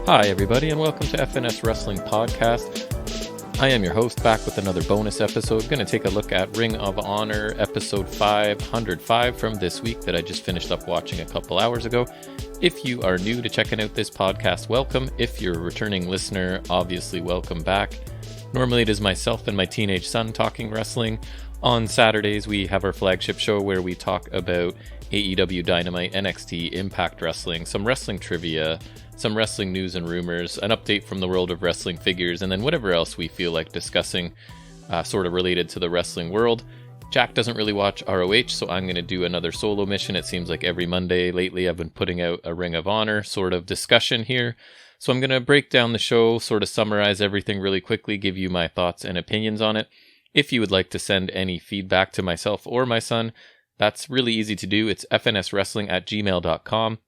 Hi, everybody, and welcome to FNS Wrestling Podcast. I am your host, back with another bonus episode. Going to take a look at Ring of Honor episode 505 from this week that I just finished up watching a couple hours ago. If you are new to checking out this podcast, welcome. If you're a returning listener, obviously welcome back. Normally it is myself and my teenage son talking wrestling. On Saturdays, we have our flagship show where we talk about AEW Dynamite, NXT, Impact Wrestling, some wrestling trivia, some wrestling news and rumors, an update from the world of wrestling figures, and then whatever else we feel like discussing sort of related to the wrestling world. Jack doesn't really watch ROH, so I'm going to do another solo mission. It seems like every Monday lately I've been putting out a Ring of Honor sort of discussion here. So I'm going to break down the show, sort of summarize everything really quickly, give you my thoughts and opinions on it. If you would like to send any feedback to myself or my son, that's really easy to do. It's fnswrestling@gmail.com,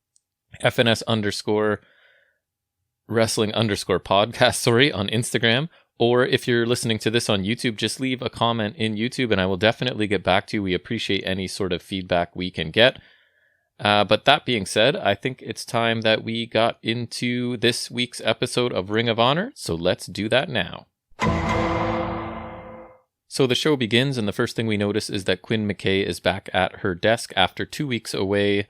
FNS_wrestling_podcast, on Instagram. Or if you're listening to this on YouTube, just leave a comment in YouTube and I will definitely get back to you. We appreciate any sort of feedback we can get. But that being said, I think it's time that we got into this week's episode of Ring of Honor. So let's do that now. So the show begins, and the first thing we notice is that Quinn McKay is back at her desk after 2 weeks away,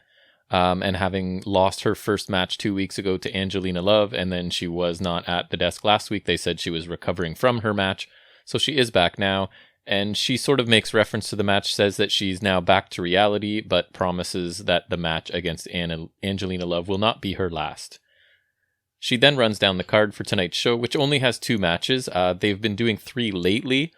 and having lost her first match 2 weeks ago to Angelina Love, and then she was not at the desk last week. They said she was recovering from her match, so she is back now, and she sort of makes reference to the match, says that she's now back to reality, but promises that the match against Angelina Love will not be her last. She then runs down the card for tonight's show, which only has 2 matches. They've been doing 3 lately.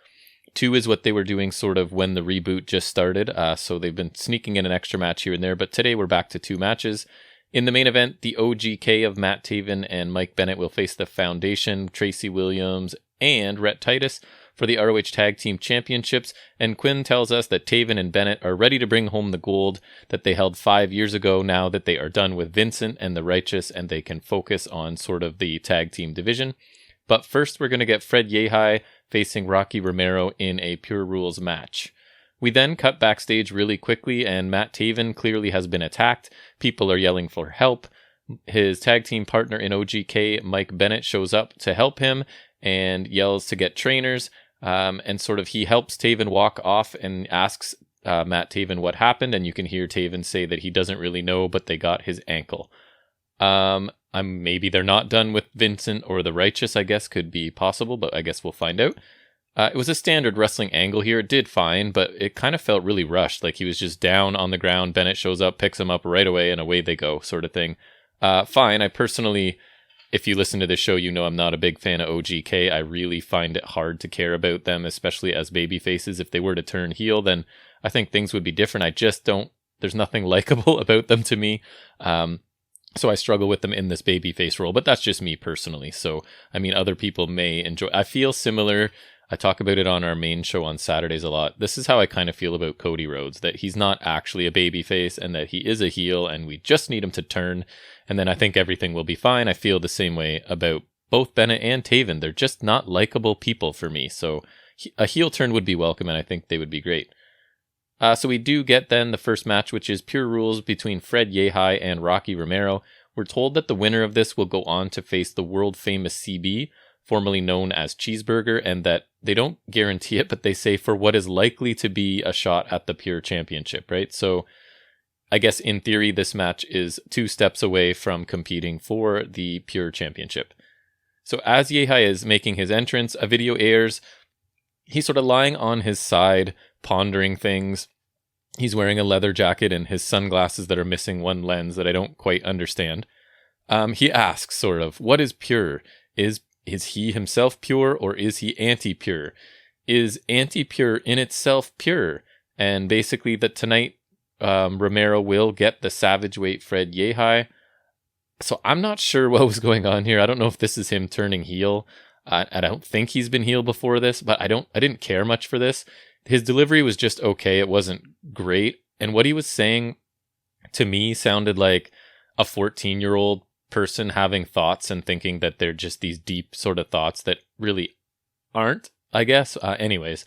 2 is what they were doing sort of when the reboot just started, so they've been sneaking in an extra match here and there, but today we're back to 2 matches. In the main event, the OGK of Matt Taven and Mike Bennett will face the Foundation, Tracey Williams, and Rhett Titus for the ROH Tag Team Championships, and Quinn tells us that Taven and Bennett are ready to bring home the gold that they held 5 years ago now that they are done with Vincent and the Righteous, and they can focus on sort of the tag team division. But first, we're going to get Fred Yehi facing Rocky Romero in a Pure Rules match. We then cut backstage really quickly, and Matt Taven clearly has been attacked. People are yelling for help. His tag team partner in OGK, Mike Bennett, shows up to help him and yells to get trainers. And sort of he helps Taven walk off and asks Matt Taven what happened, and you can hear Taven say that he doesn't really know, but they got his ankle. Maybe they're not done with Vincent or the Righteous, I guess, could be possible, but I guess we'll find out. It was a standard wrestling angle here. It did fine, but it kind of felt really rushed, like he was just down on the ground. Bennett shows up, picks him up right away, and away they go, sort of thing. Fine. I personally, if you listen to this show, you know I'm not a big fan of OGK. I really find it hard to care about them, especially as baby faces. If they were to turn heel, then I think things would be different. I just don't, there's nothing likable about them to me. So I struggle with them in this babyface role, but that's just me personally. So, I mean, other people may enjoy. I feel similar. I talk about it on our main show on Saturdays a lot. This is how I kind of feel about Cody Rhodes, that he's not actually a babyface and that he is a heel and we just need him to turn. And then I think everything will be fine. I feel the same way about both Bennett and Taven. They're just not likable people for me. So a heel turn would be welcome and I think they would be great. So we do get then the first match, which is Pure Rules between Fred Yehi and Rocky Romero. We're told that the winner of this will go on to face the world famous CB, formerly known as Cheeseburger, and that they don't guarantee it, but they say for what is likely to be a shot at the Pure Championship, right? So I guess in theory, this match is 2 steps away from competing for the Pure Championship. So as Yehi is making his entrance, a video airs. He's sort of lying on his side, pondering things. He's wearing a leather jacket and his sunglasses that are missing one lens that I don't quite understand. He asks sort of, what is pure? Is he himself pure or is he anti-pure? Is anti-pure in itself pure? And basically that tonight Romero will get the Savage Weight Fred Yehi. So I'm not sure what was going on here. I don't know if this is him turning heel. I don't think he's been heel before this, but I didn't care much for this. His delivery was just okay. It wasn't great. And what he was saying to me sounded like a 14-year-old person having thoughts and thinking that they're just these deep sort of thoughts that really aren't, I guess. Anyways,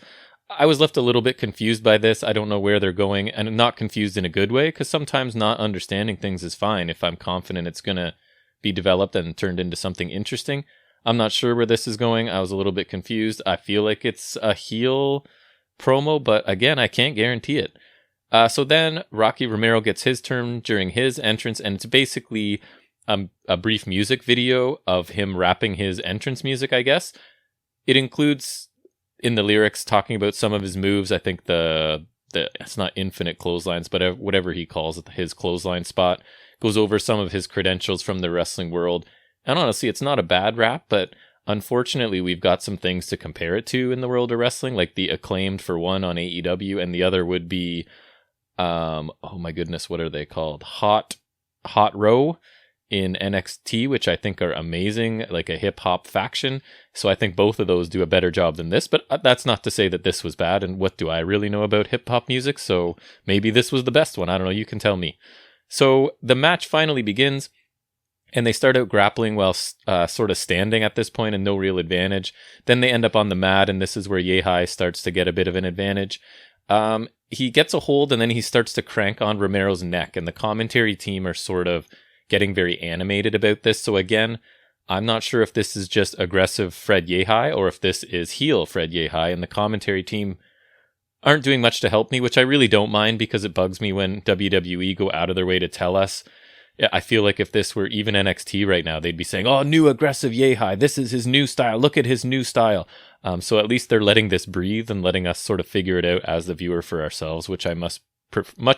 I was left a little bit confused by this. I don't know where they're going, and not confused in a good way, because sometimes not understanding things is fine if I'm confident it's going to be developed and turned into something interesting. I'm not sure where this is going. I was a little bit confused. I feel like it's a heel promo, but again, I can't guarantee it. So then Rocky Romero gets his turn during his entrance, and it's basically a brief music video of him rapping his entrance music, I guess. It includes in the lyrics talking about some of his moves. I think the it's not infinite clotheslines, but whatever he calls it, his clothesline spot, goes over some of his credentials from the wrestling world. And honestly, it's not a bad rap, but unfortunately, we've got some things to compare it to in the world of wrestling, like the Acclaimed for one on AEW, and the other would be, oh my goodness, what are they called? Hot Row in NXT, which I think are amazing, like a hip hop faction. So I think both of those do a better job than this, but that's not to say that this was bad. And what do I really know about hip hop music? So maybe this was the best one. I don't know. You can tell me. So the match finally begins, and they start out grappling while sort of standing at this point and no real advantage. Then they end up on the mat, and this is where Yehi starts to get a bit of an advantage. He gets a hold, and then he starts to crank on Romero's neck, and the commentary team are sort of getting very animated about this. So again, I'm not sure if this is just aggressive Fred Yehi or if this is heel Fred Yehi, and the commentary team aren't doing much to help me, which I really don't mind because it bugs me when WWE go out of their way to tell us. I feel like if this were even NXT right now, they'd be saying, oh, new aggressive Yehi, this is his new style, look at his new style. So at least they're letting this breathe and letting us sort of figure it out as the viewer for ourselves, which I much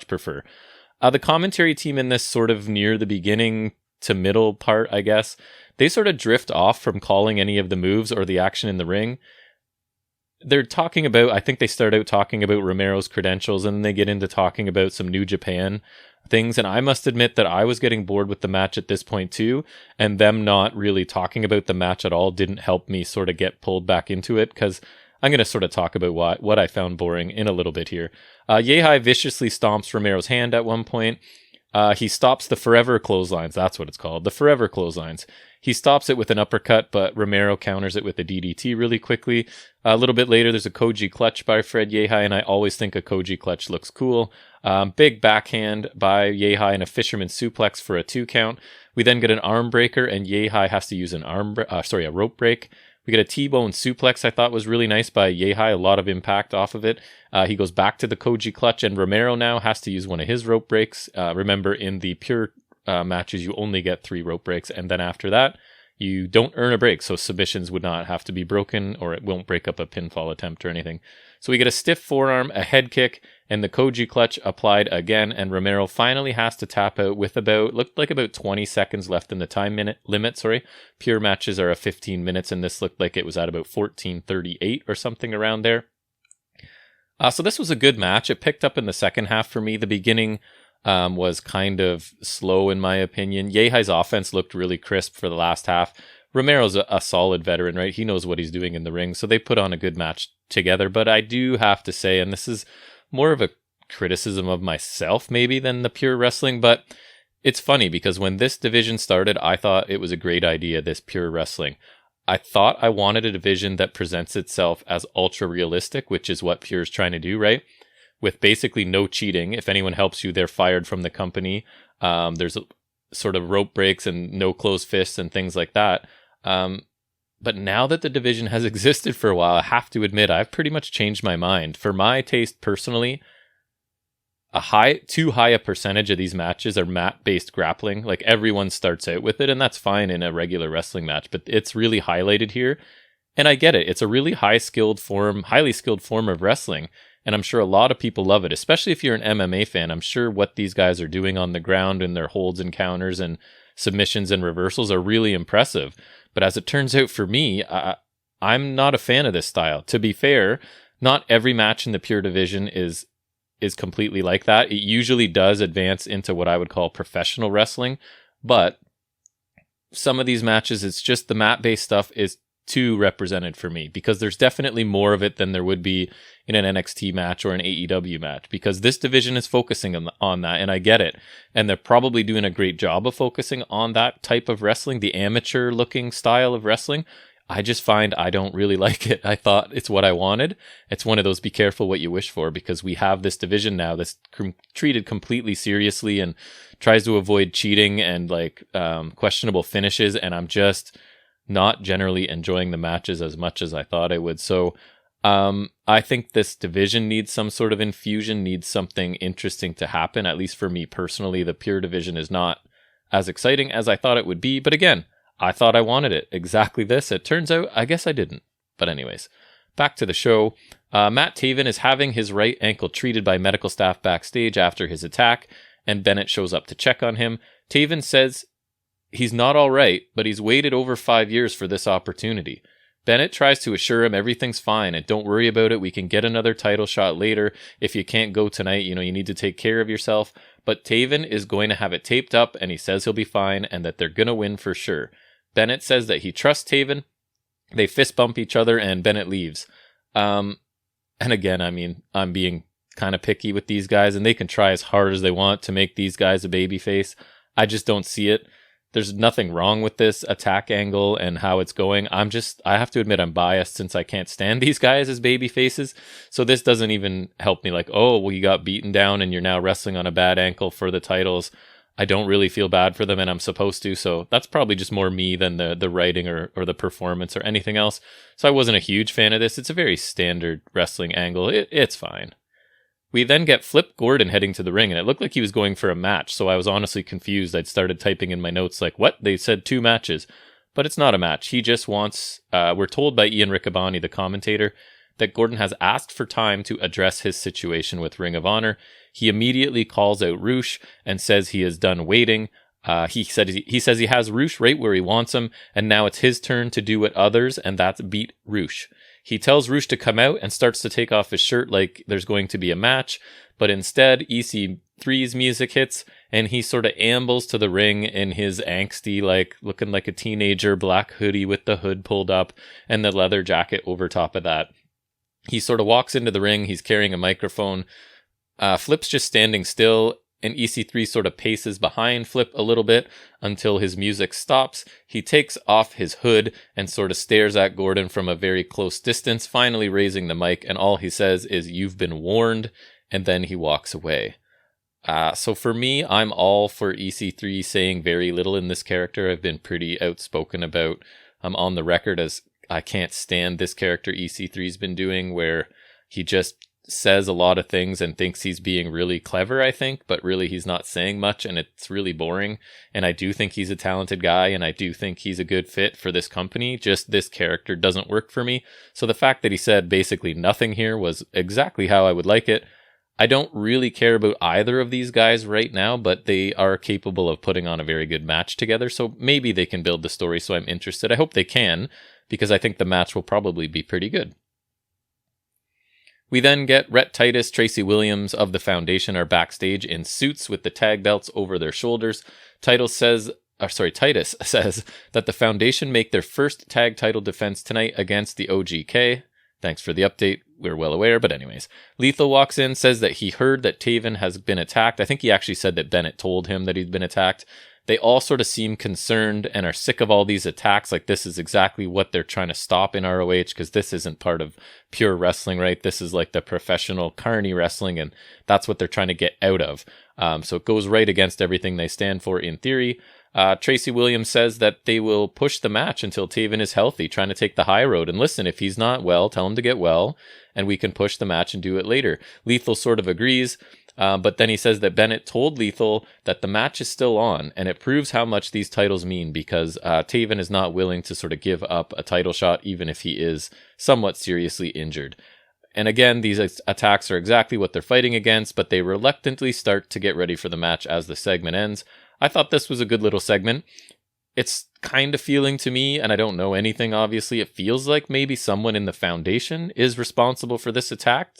prefer. The commentary team in this sort of near the beginning to middle part, I guess, they sort of drift off from calling any of the moves or the action in the ring. They're talking about, I think they start out talking about Romero's credentials, and then they get into talking about some New Japan things. And I must admit that I was getting bored with the match at this point too, and them not really talking about the match at all didn't help me sort of get pulled back into it, because I'm going to sort of talk about what I found boring in a little bit here. Yehi viciously stomps Romero's hand at one point. He stops the Forever Clotheslines. That's what it's called. The Forever Clotheslines. He stops it with an uppercut, but Romero counters it with a DDT really quickly. A little bit later, there's a Koji clutch by Fred Yehi, and I always think a Koji clutch looks cool. Big backhand by Yehi and a fisherman suplex for a 2 count. We then get an arm breaker, and Yehi has to use a rope break. We get a T-bone suplex I thought was really nice by Yehi, a lot of impact off of it. He goes back to the Koji clutch, and Romero now has to use one of his rope breaks. Remember, in the pure matches, you only get 3 rope breaks, and then after that, you don't earn a break, so submissions would not have to be broken, or it won't break up a pinfall attempt or anything. So we get a stiff forearm, a head kick, and the Koji clutch applied again, and Romero finally has to tap out with looked like about 20 seconds left in the time limit. Pure matches are 15 minutes, and this looked like it was at about 14:38 or something around there. So this was a good match. It picked up in the second half for me. The beginning was kind of slow in my opinion. Yehi's offense looked really crisp for the last half. Romero's a solid veteran, right? He knows what he's doing in the ring, so they put on a good match together. But I do have to say, and this is more of a criticism of myself maybe than the pure wrestling, but it's funny because when this division started, I thought it was a great idea, this pure wrestling. I thought I wanted a division that presents itself as ultra realistic, which is what Pure's trying to do, right? With basically no cheating. If anyone helps you, they're fired from the company. There's sort of rope breaks and no closed fists and things like that. But now that the division has existed for a while, I have to admit I've pretty much changed my mind. For my taste personally, too high a percentage of these matches are mat-based grappling. Like everyone starts out with it, and that's fine in a regular wrestling match, but it's really highlighted here. And I get it. It's a really highly skilled form of wrestling. And I'm sure a lot of people love it, especially if you're an MMA fan. I'm sure what these guys are doing on the ground and their holds and counters and submissions and reversals are really impressive. But as it turns out for me, I'm not a fan of this style. To be fair, not every match in the pure division is completely like that. It usually does advance into what I would call professional wrestling. But some of these matches, it's just the mat-based stuff is too represented for me, because there's definitely more of it than there would be in an NXT match or an AEW match, because this division is focusing on that, and I get it. And they're probably doing a great job of focusing on that type of wrestling, the amateur looking style of wrestling. I just find I don't really like it. I thought it's what I wanted. It's one of those be careful what you wish for, because we have this division now that's treated completely seriously and tries to avoid cheating and like questionable finishes. And I'm just not generally enjoying the matches as much as I thought I would. So I think this division needs some sort of infusion, needs something interesting to happen. At least for me personally, the pure division is not as exciting as I thought it would be. But again, I thought I wanted it. Exactly this. It turns out I guess I didn't. But anyways, back to the show. Matt Taven is having his right ankle treated by medical staff backstage after his attack, and Bennett shows up to check on him. Taven says he's not all right, but he's waited over 5 years for this opportunity. Bennett tries to assure him everything's fine and don't worry about it. We can get another title shot later. If you can't go tonight, you need to take care of yourself. But Taven is going to have it taped up, and he says he'll be fine and that they're going to win for sure. Bennett says that he trusts Taven. They fist bump each other and Bennett leaves. And again, I mean, I'm being kind of picky with these guys, and they can try as hard as they want to make these guys a babyface. I just don't see it. There's nothing wrong with this attack angle and how it's going. I have to admit I'm biased since I can't stand these guys as baby faces. So this doesn't even help me like, oh, well, you got beaten down and you're now wrestling on a bad ankle for the titles. I don't really feel bad for them and I'm supposed to. So that's probably just more me than the writing or the performance or anything else. So I wasn't a huge fan of this. It's a very standard wrestling angle. It's fine. We then get Flip Gordon heading to the ring, and it looked like he was going for a match, so I was honestly confused. I'd started typing in my notes like, what? They said 2 matches. But it's not a match. He just wants, we're told by Ian Riccaboni, the commentator, that Gordon has asked for time to address his situation with Ring of Honor. He immediately calls out Roosh and says he is done waiting. He says he has Roosh right where he wants him, and now it's his turn to do what others, and that's beat Roosh. He tells Roosh to come out and starts to take off his shirt like there's going to be a match, but instead EC3's music hits and he sort of ambles to the ring in his angsty, like looking like a teenager, black hoodie with the hood pulled up and the leather jacket over top of that. He sort of walks into the ring, he's carrying a microphone. Flip's just standing still, and EC3 sort of paces behind Flip a little bit until his music stops. He takes off his hood and sort of stares at Gordon from a very close distance, finally raising the mic, and all he says is, "You've been warned," and then he walks away. So for me, I'm all for EC3 saying very little in this character. I've been pretty outspoken about on the record as I can't stand this character EC3's been doing, where he just says a lot of things and thinks he's being really clever, I think, but really he's not saying much and it's really boring. And I do think he's a talented guy and I do think he's a good fit for this company. Just this character doesn't work for me. So the fact that he said basically nothing here was exactly how I would like it. I don't really care about either of these guys right now, but they are capable of putting on a very good match together. So maybe they can build the story, so I'm interested. I hope they can, because I think the match will probably be pretty good. We then get Rhett, Titus, Tracey Williams of the Foundation are backstage in suits with the tag belts over their shoulders. Titus says that the Foundation make their first tag title defense tonight against the OGK. Thanks for the update. We're well aware, but anyways. Lethal walks in, says that he heard that Taven has been attacked. I think he actually said that Bennett told him that he'd been attacked. They all sort of seem concerned and are sick of all these attacks. Like this is exactly what they're trying to stop in ROH, because this isn't part of pure wrestling, right? This is like the professional carny wrestling, and that's what they're trying to get out of. So it goes right against everything they stand for in theory. Tracey Williams says that they will push the match until Taven is healthy, trying to take the high road. And listen, if he's not well, tell him to get well, and we can push the match and do it later. Lethal sort of agrees. But then he says that Bennett told Lethal that the match is still on, and it proves how much these titles mean, because Taven is not willing to sort of give up a title shot, even if he is somewhat seriously injured. And again, these attacks are exactly what they're fighting against, but they reluctantly start to get ready for the match as the segment ends. I thought this was a good little segment. It's kind of feeling to me, and I don't know anything, obviously, it feels like maybe someone in the Foundation is responsible for this attack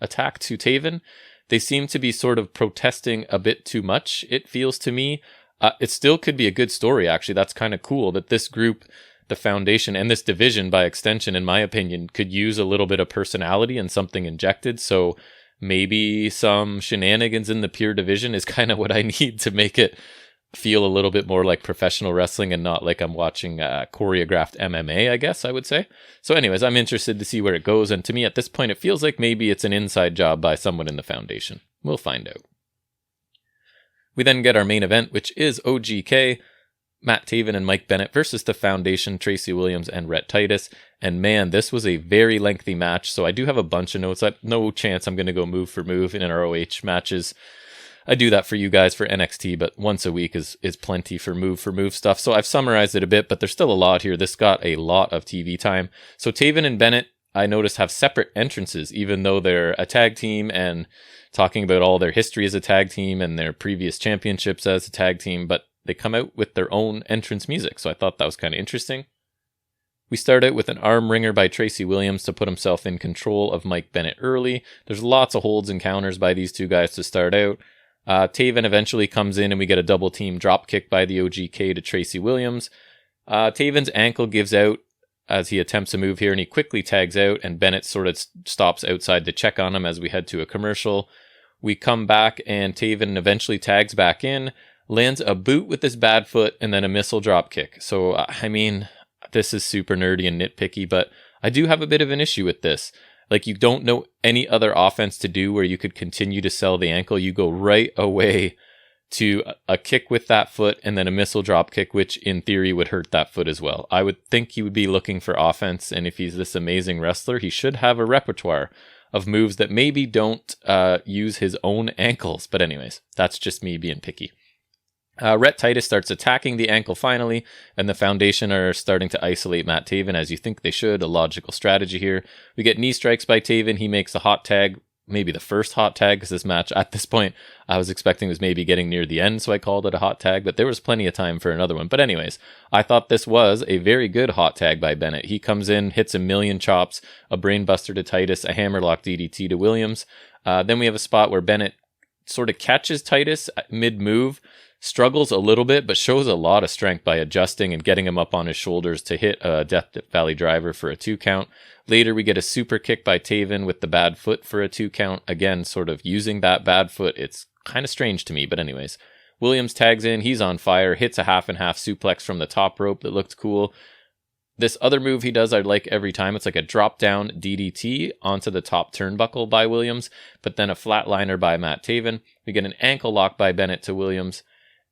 to Taven. They seem to be sort of protesting a bit too much, it feels to me. It still could be a good story, actually. That's kind of cool that this group, the Foundation, and this division, by extension, in my opinion, could use a little bit of personality and something injected. So maybe some shenanigans in the pure division is kind of what I need to make it feel a little bit more like professional wrestling and not like I'm watching choreographed MMA, I guess I would say. So anyways, I'm interested to see where it goes. And to me at this point, it feels like maybe it's an inside job by someone in the foundation. We'll find out. We then get our main event, which is OGK, Matt Taven and Mike Bennett versus the Foundation, Tracey Williams and Rhett Titus. And man, this was a very lengthy match. So I do have a bunch of notes. No chance I'm going to go move for move in ROH matches. I do that for you guys for NXT, but once a week is plenty for move stuff. So I've summarized it a bit, but there's still a lot here. This got a lot of TV time. So Taven and Bennett, I noticed, have separate entrances, even though they're a tag team and talking about all their history as a tag team and their previous championships as a tag team, but they come out with their own entrance music. So I thought that was kind of interesting. We start out with an arm wringer by Tracey Williams to put himself in control of Mike Bennett early. There's lots of holds and counters by these two guys to start out. Taven eventually comes in and we get a double team drop kick by the OGK to Tracey Williams. Taven's ankle gives out as he attempts a move here and he quickly tags out and Bennett sort of stops outside to check on him as we head to a commercial. We come back and Taven eventually tags back in, lands a boot with his bad foot and then a missile drop kick. So, I mean, this is super nerdy and nitpicky, but I do have a bit of an issue with this. Like, you don't know any other offense to do where you could continue to sell the ankle. You go right away to a kick with that foot and then a missile drop kick, which in theory would hurt that foot as well. I would think he would be looking for offense, and if he's this amazing wrestler, he should have a repertoire of moves that maybe don't use his own ankles. But anyways, that's just me being picky. Rhett Titus starts attacking the ankle finally, and the Foundation are starting to isolate Matt Taven, as you think they should. A logical strategy here. We get knee strikes by Taven. He makes a hot tag, maybe the first hot tag, because this match at this point I was expecting was maybe getting near the end, so I called it a hot tag, but there was plenty of time for another one. But anyways, I thought this was a very good hot tag by Bennett. He comes in, hits a million chops, a brainbuster to Titus, a hammerlock DDT to Williams. Then we have a spot where Bennett sort of catches Titus mid-move, struggles a little bit, but shows a lot of strength by adjusting and getting him up on his shoulders to hit a Death Valley driver for a 2 count. Later, we get a super kick by Taven with the bad foot for a 2 count. Again, sort of using that bad foot. It's kind of strange to me, but anyways. Williams tags in, he's on fire, hits a half and half suplex from the top rope that looked cool. This other move he does, I like every time. It's like a drop down DDT onto the top turnbuckle by Williams, but then a flatliner by Matt Taven. We get an ankle lock by Bennett to Williams.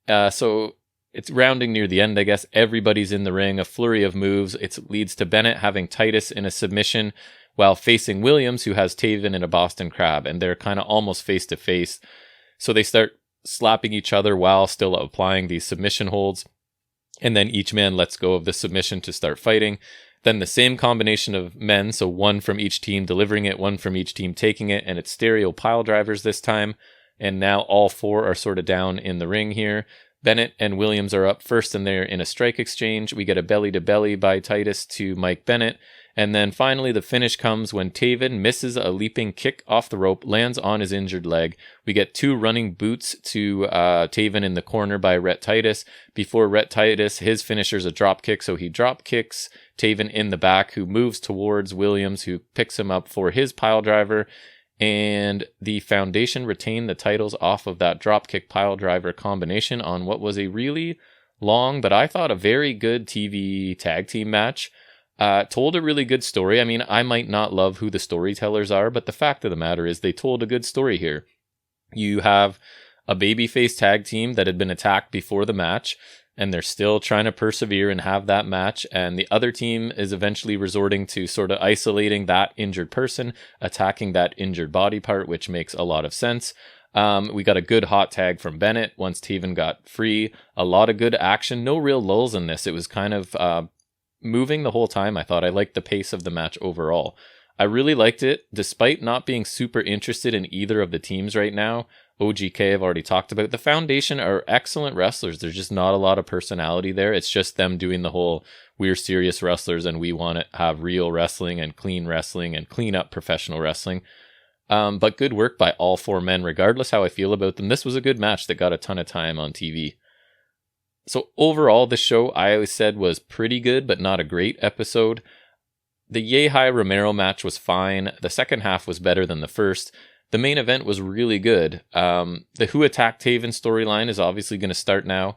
So it's rounding near the end, I guess. Everybody's in the ring, a flurry of moves. It leads to Bennett having Titus in a submission while facing Williams, who has Taven in a Boston Crab, and they're kind of almost face to face. So they start slapping each other while still applying these submission holds, and then each man lets go of the submission to start fighting. Then the same combination of men, so one from each team delivering it, one from each team taking it, and it's stereo pile drivers this time. And now all 4 are sort of down in the ring here. Bennett and Williams are up first, and they're in a strike exchange. We get a belly-to-belly by Titus to Mike Bennett. And then finally the finish comes when Taven misses a leaping kick off the rope, lands on his injured leg. We get 2 running boots to Taven in the corner by Rhett Titus. Before Rhett Titus, his finisher's a drop kick, so he drop kicks Taven in the back, who moves towards Williams, who picks him up for his pile driver. And the Foundation retained the titles off of that dropkick pile driver combination on what was a really long, but I thought a very good TV tag team match. Told a really good story. I mean, I might not love who the storytellers are, but the fact of the matter is they told a good story here. You have a babyface tag team that had been attacked before the match, and they're still trying to persevere and have that match, and the other team is eventually resorting to sort of isolating that injured person, attacking that injured body part, which makes a lot of sense. We got a good hot tag from Bennett once Taven got free. A lot of good action, no real lulls in this. It was kind of moving the whole time. I thought I liked the pace of the match overall. I really liked it, despite not being super interested in either of the teams right now. OGK I've already talked about. The Foundation are excellent wrestlers. There's just not a lot of personality there. It's just them doing the whole, we're serious wrestlers and we want to have real wrestling and clean up professional wrestling. But good work by all 4 men, regardless how I feel about them. This was a good match that got a ton of time on TV. So overall, the show I always said was pretty good, but not a great episode. The Yehi Romero match was fine. The second half was better than the first. the main event was really good. The Who Attacked Taven storyline is obviously going to start now.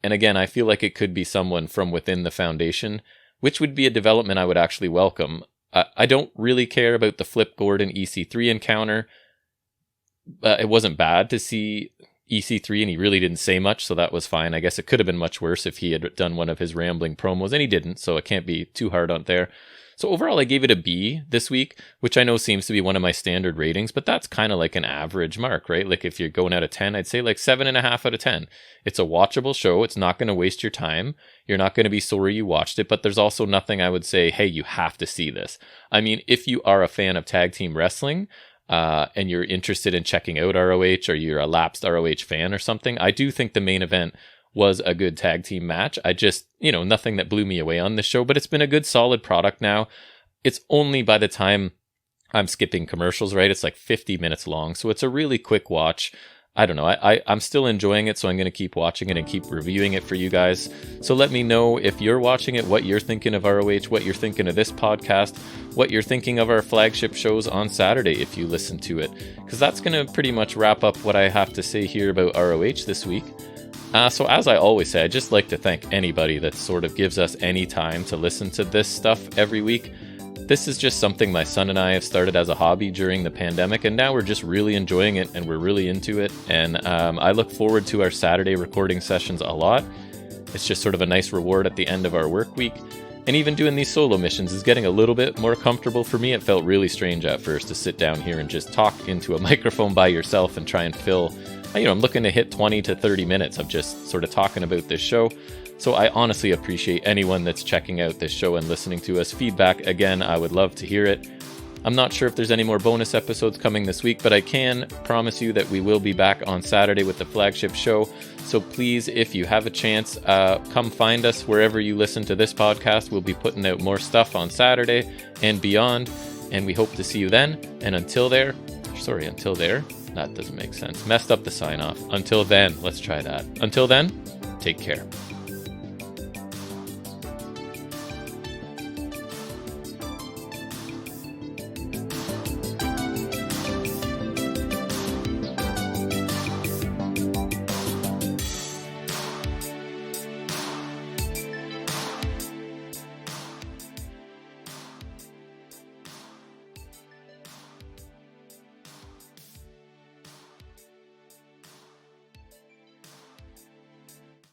And again, I feel like it could be someone from within the foundation, which would be a development I would actually welcome. I don't really care about the Flip Gordon EC3 encounter. It wasn't bad to see EC3, and he really didn't say much, so that was fine. I guess it could have been much worse if he had done one of his rambling promos, and he didn't, so it can't be too hard on there. So overall, I gave it a B this week, which I know seems to be one of my standard ratings, but that's kind of like an average mark, right? Like if you're going out of 10, I'd say like 7.5 out of 10. It's a watchable show. It's not going to waste your time. You're not going to be sorry you watched it, but there's also nothing I would say, hey, you have to see this. I mean, if you are a fan of tag team wrestling, and you're interested in checking out ROH, or you're a lapsed ROH fan or something, I do think the main event was a good tag team match. I just, nothing that blew me away on this show, but it's been a good solid product now. It's only by the time I'm skipping commercials, right? It's like 50 minutes long. So it's a really quick watch. I don't know. I'm still enjoying it, so I'm going to keep watching it and keep reviewing it for you guys. So let me know if you're watching it, what you're thinking of ROH, what you're thinking of this podcast, what you're thinking of our flagship shows on Saturday if you listen to it. Because that's going to pretty much wrap up what I have to say here about ROH this week. So as I always say, I'd just like to thank anybody that sort of gives us any time to listen to this stuff every week. This is just something my son and I have started as a hobby during the pandemic, and now we're just really enjoying it and we're really into it. And I look forward to our Saturday recording sessions a lot. It's just sort of a nice reward at the end of our work week. And even doing these solo missions is getting a little bit more comfortable for me. It felt really strange at first to sit down here and just talk into a microphone by yourself and try and fill, I'm looking to hit 20 to 30 minutes of just sort of talking about this show. So I honestly appreciate anyone that's checking out this show and listening to us. Feedback, again, I would love to hear it. I'm not sure if there's any more bonus episodes coming this week, but I can promise you that we will be back on Saturday with the flagship show. So please, if you have a chance, come find us wherever you listen to this podcast. We'll be putting out more stuff on Saturday and beyond, and we hope to see you then. And until there, that doesn't make sense. Messed up the sign off. Until then, let's try that. Until then, take care.